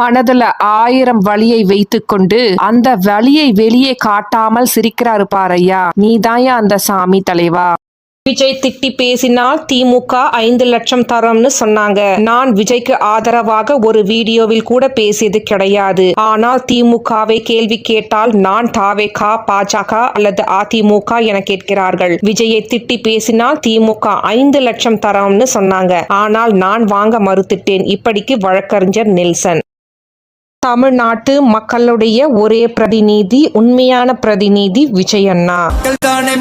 மனதுல 1000 வலியை வைத்துக்கொண்டு அந்த வலியை வெளியே காட்டாமல் சிரிக்கிறாரு பாரையா, நீதாயா அந்த சாமி தலைவா. விஜய் திட்டி பேசினால் திமுக 5 லட்சம் தரோம்னு சொன்னாங்க. நான் விஜய்க்கு ஆதரவாக ஒரு வீடியோவில் கூட பேசியது கிடையாது. ஆனால் திமுகவை கேள்வி கேட்டால் நான் தாவேகா, பாஜக அல்லது அதிமுக என கேட்கிறார்கள். விஜயை திட்டி பேசினால் திமுக 5 லட்சம் தரோம்னு சொன்னாங்க. ஆனால் நான் வாங்க மறுத்துட்டேன். இப்படிக்கு வழக்கறிஞர் நெல்சன். தமிழ்நாட்டு மக்களுடைய ஒரே பிரதிநிதி, உண்மையான பிரதிநிதி விஜய் அண்ணா.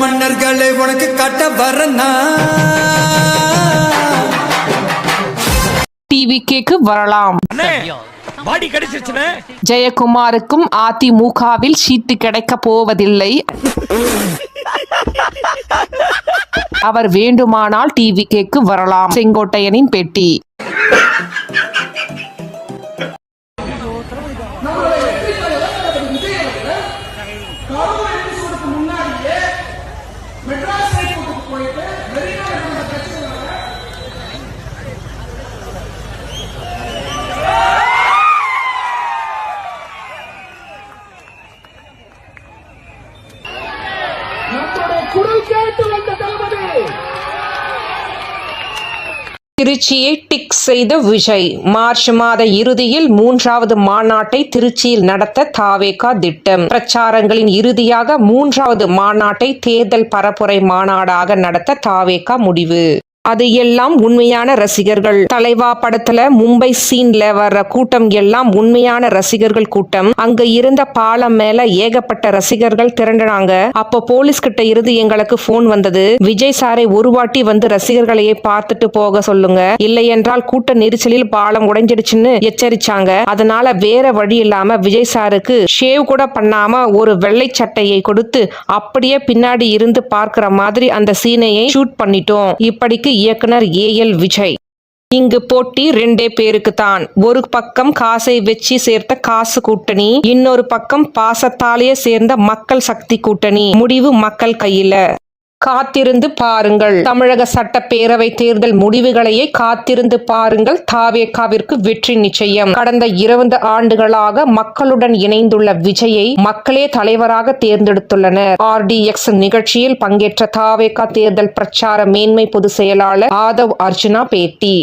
மன்னர்களை உனக்கு காட்ட வரனா டிவிகேக்கு வரலாம். ஜெயக்குமாருக்கும் அதிமுகவில் சீட்டு கிடைக்க போவதில்லை. அவர் வேண்டுமானால் டிவிகேக்கு வரலாம். செங்கோட்டையனின் பேட்டி. திருச்சியை டிக் செய்த விஜய். மார்ச் மாத இறுதியில் 3வது மாநாட்டை திருச்சியில் நடத்த தாவேகா திட்டம். பிரச்சாரங்களின் இறுதியாக 3வது மாநாட்டை தேர்தல் பரப்புரை மாநாடாக நடத்த தாவேகா முடிவு. அது எல்லாம் உண்மையான ரசிகர்கள். தலைவா படத்துல மும்பை சீன்ல வர்ற கூட்டம் எல்லாம் உண்மையான ரசிகர்கள் கூட்டம். அங்க இருந்த பாலம் மேல ஏகப்பட்ட ரசிகர்கள் திரண்டினாங்க. அப்போ போலீஸ் கிட்ட இருந்து எங்களுக்கு போன் வந்தது, விஜய் சாரை ஒரு வாட்டி வந்து ரசிகர்களையே பார்த்துட்டு போக சொல்லுங்க, இல்லை என்றால் கூட்ட நெரிசலில் பாலம் உடைஞ்சிடுச்சுன்னு எச்சரிச்சாங்க. அதனால வேற வழி இல்லாம விஜய் சாருக்கு ஷேவ் கூட பண்ணாம ஒரு வெள்ளை சட்டையை கொடுத்து அப்படியே பின்னாடி இருந்து பார்க்கிற மாதிரி அந்த சீனையை ஷூட் பண்ணிட்டோம். இப்படிக்கு இயக்குனர் ஏஎல் விஜய். இங்கு போட்டி 2 பேருக்கு தான். ஒரு பக்கம் காசை வச்சு சேர்த்த காசு கூட்டணி, இன்னொரு பக்கம் பாசத்தாலேயே சேர்ந்த மக்கள் சக்தி கூட்டணி. முடிவு மக்கள் கையில. காத்திருந்து பாருங்கள். தமிழக சட்டப்பேரவை தேர்தல் முடிவுகளையே காத்திருந்து பாருங்கள். தாவேகாவிற்கு வெற்றி நிச்சயம். கடந்த 20 ஆண்டுகளாக மக்களுடன் இணைந்துள்ள விஜயை மக்களே தலைவராக தேர்ந்தெடுத்துள்ளனர். RDX நிகழ்ச்சியில் பங்கேற்ற தாவேகா தேர்தல் பிரச்சார மேன்மை பொதுச் செயலாளர் ஆதவ் அர்ஜுனா பேட்டி.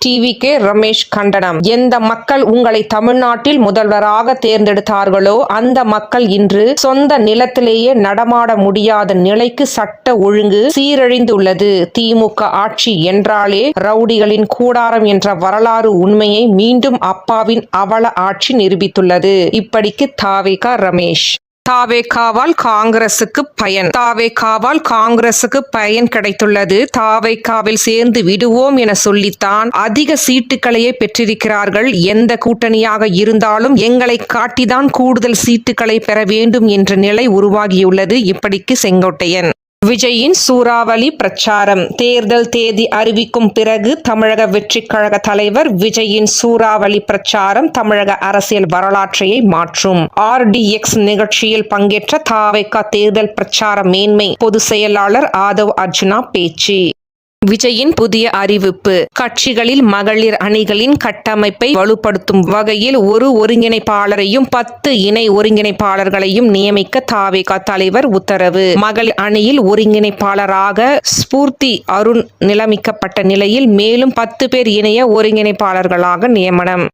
டிவிகே ரமேஷ் கண்டனம். எந்த மக்கள் உங்களை தமிழ்நாட்டில் முதல்வராக தேர்ந்தெடுத்தார்களோ அந்த மக்கள் இன்று சொந்த நிலத்திலேயே நடமாட முடியாத நிலைக்கு சட்ட ஒழுங்கு சீரழிந்துள்ளது. திமுக ஆட்சி என்றாலே ரவுடிகளின் கூடாரம் என்ற வரலாறு உண்மையை மீண்டும் அப்பாவின் அவல ஆட்சி நிரூபித்துள்ளது. இப்படிக்கு தாவேகா ரமேஷ். தாவேகாவால் காங்கிரசுக்கு பயன். தாவேகாவால் காங்கிரசுக்கு பயன் கிடைத்துள்ளது. தாவேகாவில் சேர்ந்து விடுவோம் என சொல்லித்தான் அதிக சீட்டுகளையே பெற்றிருக்கிறார்கள். எந்த கூட்டணியாக இருந்தாலும் எங்களை காட்டிதான் கூடுதல் சீட்டுகளை பெற வேண்டும் என்ற நிலை உருவாகியுள்ளது. இப்படிக்கு செங்கோட்டையன். விஜயின் சூறாவளி பிரச்சாரம். தேர்தல் தேதி அறிவிக்கும் பிறகு தமிழக வெற்றிக் கழக தலைவர் விஜயின் சூறாவளி பிரச்சாரம் தமிழக அரசியல் வரலாற்றையை மாற்றும். RDX நிகழ்ச்சியில் பங்கேற்ற தாவேகா தேர்தல் பிரச்சார மேன்மை பொதுச் செயலாளர் ஆதவ் அர்ஜுனா பேச்சு. விஜயின் புதிய அறிவிப்பு. கட்சிகளில் மகளிர் அணிகளின் கட்டமைப்பை வலுப்படுத்தும் வகையில் ஒரு ஒருங்கிணைப்பாளரையும் 10 இணை ஒருங்கிணைப்பாளர்களையும் நியமிக்க தாவேகா தலைவர் உத்தரவு. மகளிர் அணியில் ஒருங்கிணைப்பாளராக ஸ்பூர்த்தி அருண் நியமிக்கப்பட்ட நிலையில் மேலும் 10 பேர் இணைய ஒருங்கிணைப்பாளர்களாக நியமனம்.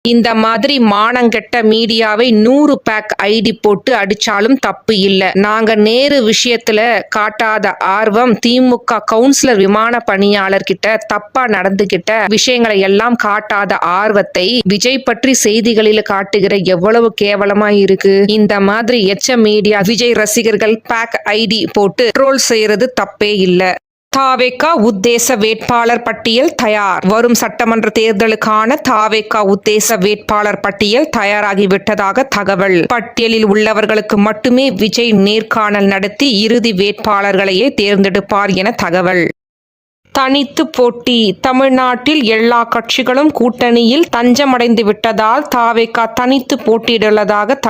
இந்த மாதிரி மானங்கெட்ட மீடியாவை 100 பேக் ஐடி போட்டு அடிச்சாலும் தப்பு இல்ல. நாங்க நேரு விஷயத்துல காட்டாத ஆர்வம், திமுக கவுன்சிலர் விமான பணியாளர் கிட்ட தப்பா நடந்துகிட்ட விஷயங்களை எல்லாம் காட்டாத ஆர்வத்தை விஜய் பற்றி செய்திகளில் காட்டுகிற எவ்வளவு கேவலமா இருக்கு. இந்த மாதிரி எச்ச மீடியா விஜய் ரசிகர்கள் பேக் ஐடி போட்டு ட்ரோல் செய்யறது தப்பே இல்ல. தாவேகா உத்தேச வேட்பாளர் பட்டியல் தயார். வரும் சட்டமன்ற தேர்தலுக்கான தாவேகா உத்தேச வேட்பாளர் பட்டியல் தயாராகிவிட்டதாக தகவல். பட்டியலில் உள்ளவர்களுக்கு மட்டுமே விஜய் நேர்காணல் நடத்தி இறுதி வேட்பாளர்களையே தேர்ந்தெடுப்பார் என தகவல். தனித்து போட்டி. தமிழ்நாட்டில் எல்லா கட்சிகளும் கூட்டணியில் தஞ்சமடைந்து விட்டதால் தாவேகா தனித்து போட்டியிடுவதாக தகவல்.